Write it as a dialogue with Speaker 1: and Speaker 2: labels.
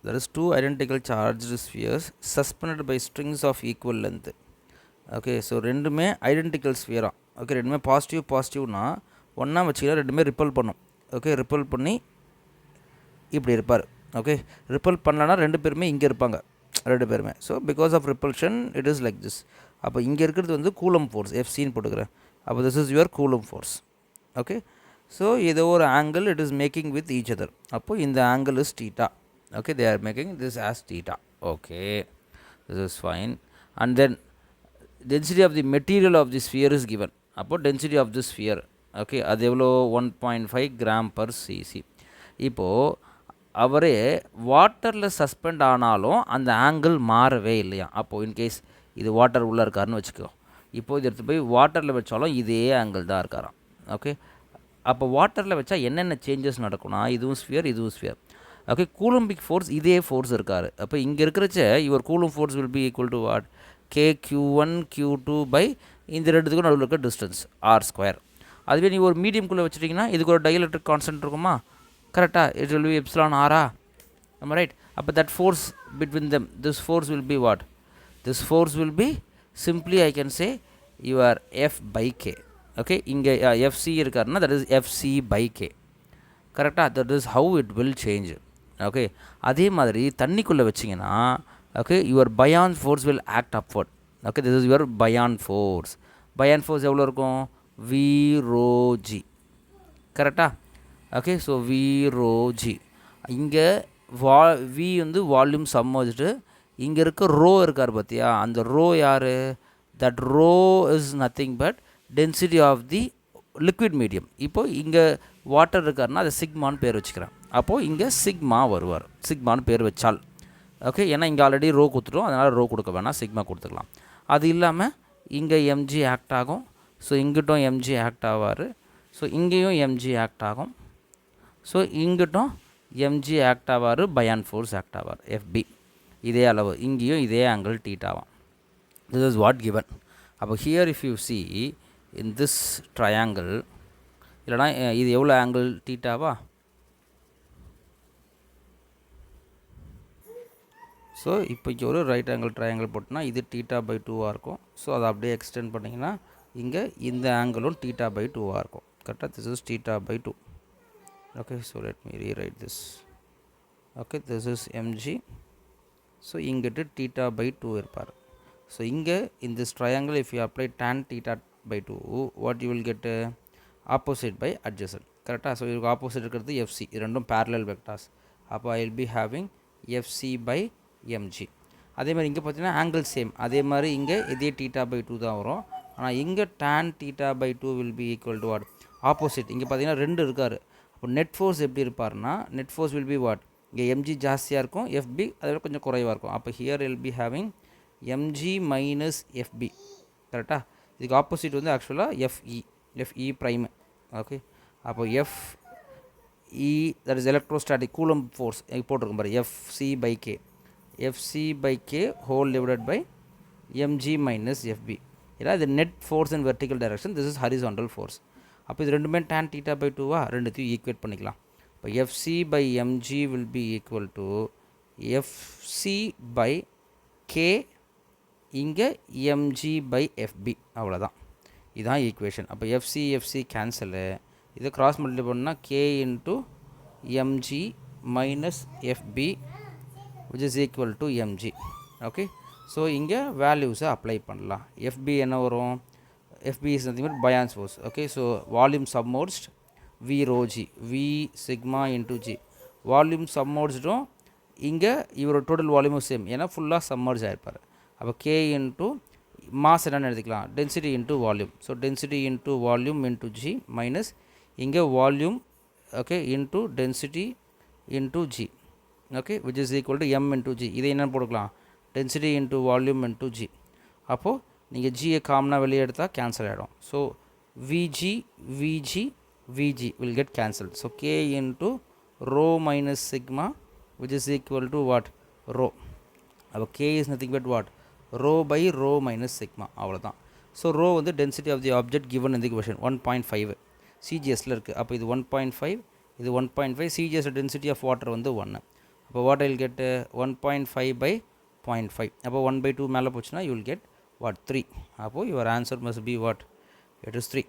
Speaker 1: there is two identical charged spheres suspended by strings of equal length. Okay, so ரெண்டுமே identical ஸ்பியரா. Okay, ரெண்டுமே பாசிட்டிவ்னா ஒன்றா வச்சுக்கலாம், ரெண்டுமே ripple பண்ணும். ஓகே, ரிப்பல் பண்ணி இப்படி இருப்பார். ஓகே, ரிப்பல் பண்ணலன்னா ரெண்டு பேருமே இங்கே இருப்பாங்க, ரெண்டு பேருமே. So because of repulsion it is like this. அப்போ இங்கே இருக்கிறது வந்து கூலம் ஃபோர்ஸ், எஃப்சின்னு போட்டுக்கிறேன். அப்போ this is your Coulomb force. Okay, so ஏதோ ஒரு angle it is making with each other. அப்போது இந்த angle is theta. Okay, they are making this as theta. Okay, this is fine. And then density of the material of the sphere is given. அப்போ density of the sphere, okay, அது எவ்வளோ 1.5 gram per CC. இப்போது அவரே வாட்டரில் suspend ஆனாலும் அந்த angle மாறவே இல்லையா. அப்போது இன்கேஸ் இது வாட்டர் உள்ளே இருக்காருன்னு வச்சுக்கோ, இப்போது இது எடுத்து போய் வாட்டரில் வச்சாலும் இதே ஆங்கிள் தான் இருக்காராம். ஓகே, அப்போ வாட்டரில் வச்சா என்னென்ன சேஞ்சஸ் நடக்கும்னா இதுவும் ஸ்பியர் இதுவும் ஸ்பியர். ஓகே, கூலம்பிக் ஃபோர்ஸ் இதே ஃபோர்ஸ் இருக்கார். அப்போ இங்கே இருக்கிறச்ச your Coulomb force will be equal to what, k Q1 Q2 by இந்த ரெண்டுத்துக்கும் நடுவில் இருக்க டிஸ்டன்ஸ் R². அதுவே நீ ஒரு மீடியம்குள்ளே வச்சுட்டிங்கன்னா இதுக்கு ஒரு டைஎலக்ட்ரிக் கான்ஸ்டன்ட் இருக்குமா, கரெக்டாக, இட் வில் பி எப்சிலான் ஆரா, நம்ம ரைட். அப்போ that force between them, this force will be what, this force will B simply I can say your F/K. Okay, இங்கே FC இருக்காருன்னா தட் இஸ் FC/K, கரெக்டாக, that is how it will change. Okay, அதே மாதிரி தண்ணிக்குள்ளே வச்சிங்கன்னா okay your பயான் force will act upward. Okay, this is your பயான் force. பயான் ஃபோர்ஸ் எவ்வளோ இருக்கும், V/ρg, கரெக்டாக. Okay, so V/ρg. இங்கே V வந்து வால்யூம் சம்மர்ஜ்டு, இங்கே இருக்க ரோ இருக்கார் பார்த்தியா, அந்த ரோ யார், that rho is nothing but density of the liquid medium. இப்போது இங்கே வாட்டர் இருக்காருன்னா அதை சிக்மான்னு பேர் வச்சுக்கிறேன். அப்போது இங்கே சிக்மா வருவார், சிக்மான்னு பேர் வச்சால். ஓகே, ஏன்னா இங்கே ஆல்ரெடி ரோ கொடுத்துட்டோம், அதனால் ரோ கொடுக்க வேணாம், சிக்மா கொடுத்துக்கலாம். அது இல்லாமல் இங்கே எம்ஜி ஆக்ட் ஆகும், ஸோ இங்கிட்டும் எம்ஜி ஆக்ட் ஆவார், ஸோ இங்கேயும் எம்ஜி ஆக்ட் ஆகும், ஸோ இங்கிட்டும் எம்ஜி ஆக்ட் ஆவார், பயான் ஃபோர்ஸ் ஆக்ட் ஆவார் எஃப்பி. இதே அளவு இங்கேயும் இதே ஆங்கிள் தீட்டாவாம். This is what given. அப்போ here if you see in this triangle, இல்லைனா இது எவ்வளோ ஆங்கிள் தீட்டாவா. ஸோ இப்போ இங்கே ஒரு ரைட் ஆங்கிள் ட்ரையாங்கிள் போட்டோன்னா இது θ/2 இருக்கும். ஸோ அதை அப்படியே எக்ஸ்டெண்ட் பண்ணிங்கன்னா இங்கே இந்த ஆங்கிளும் θ/2 இருக்கும், கரெக்டாக. This is θ/2. Okay, so let me rewrite this. Okay, this is m g. So இங்கிட்டு θ/2 இருப்பார். ஸோ இங்கே in this triangle if you apply tan θ/2 what you will get, opposite by adjacent, கரெக்டாக. ஸோ இதுக்கு ஆப்போசிட் இருக்கிறது FC, இது ரெண்டும் parallel vectors. அப்போ I will be having FC/mg. அதே மாதிரி இங்கே பார்த்தீங்கன்னா ஆங்கிள் சேம், அதே மாதிரி இங்கே இதே θ/2 தான் வரும். ஆனால் இங்கே tan θ/2 will be equal to what, opposite. இங்கே பார்த்தீங்கன்னா ரெண்டு இருக்கார். அப்போ நெட் ஃபோர்ஸ் எப்படி இருப்பார்னா, net force will be what, இங்கே mg ஜாஸ்தியாக இருக்கும், FB அதை விட கொஞ்சம் குறைவாக இருக்கும். அப்போ here will be having mg minus FB, கரெக்டாக. இதுக்கு ஆப்போசிட் வந்து ஆக்சுவலாக FE ப்ரைம். ஓகே, அப்போ FE that is electrostatic Coulomb force போட்டிருக்கும் பாரு, FC/K, FC/K whole divided by mg minus FB. ஏன்னா இது net force in vertical direction, this is horizontal force. அப்போ இது ரெண்டுமே tan θ/2 ரெண்டுத்தையும் ஈக்குவேட் பண்ணிக்கலாம். இப்போ FC/mg will be equal to FC/K இங்கே mg/FB, அவ்வளோதான். இதுதான் ஈக்குவேஷன். அப்போ FC கேன்சலு, இதை கிராஸ் மல்டிப்ளை பண்ணால் K into mg minus FB which is equal to mg. Okay, so இங்கே வேல்யூஸை அப்ளை பண்ணலாம். FB என்ன வரும், FB is nothing but Bayon's force. Okay, so volume submerged V/ρg, V sigma into G. Volume சப்மர்ஜ்டும் இங்கே இவரோட total வால்யூமும் same, ஏன்னா ஃபுல்லாக சப்மர்ஜ் ஆகிருப்பார். அப்போ K இன்ட்டு மாஸ் என்னென்னு எடுத்துக்கலாம், density into volume. So density into volume into G minus இங்கே volume, okay, into density into G, okay, which is equal to M into G. இதை என்னென்னு போட்டுக்கலாம், density into volume into G. அப்போது நீங்கள் ஜியை காமனாக வெளியே எடுத்தால் கேன்சல் ஆகிடும். So VG will get cancelled. So K into rho minus sigma which is equal to what, rho. அப்போ K is nothing but what, rho by rho minus sigma, அவ்வளோதான். So rho வந்து density of the object given இந்த equation 1.5 சிஜிஎஸில் இருக்குது. அப்போ இது 1.5, இது 1.5. CGS density of water வந்து 1. அப்போ what I will get 1.5 by 0.5. அப்போ 1/2 மேலே போச்சுன்னா யூ வில் கெட் வாட் 3. அப்போது your answer must be what, it is 3.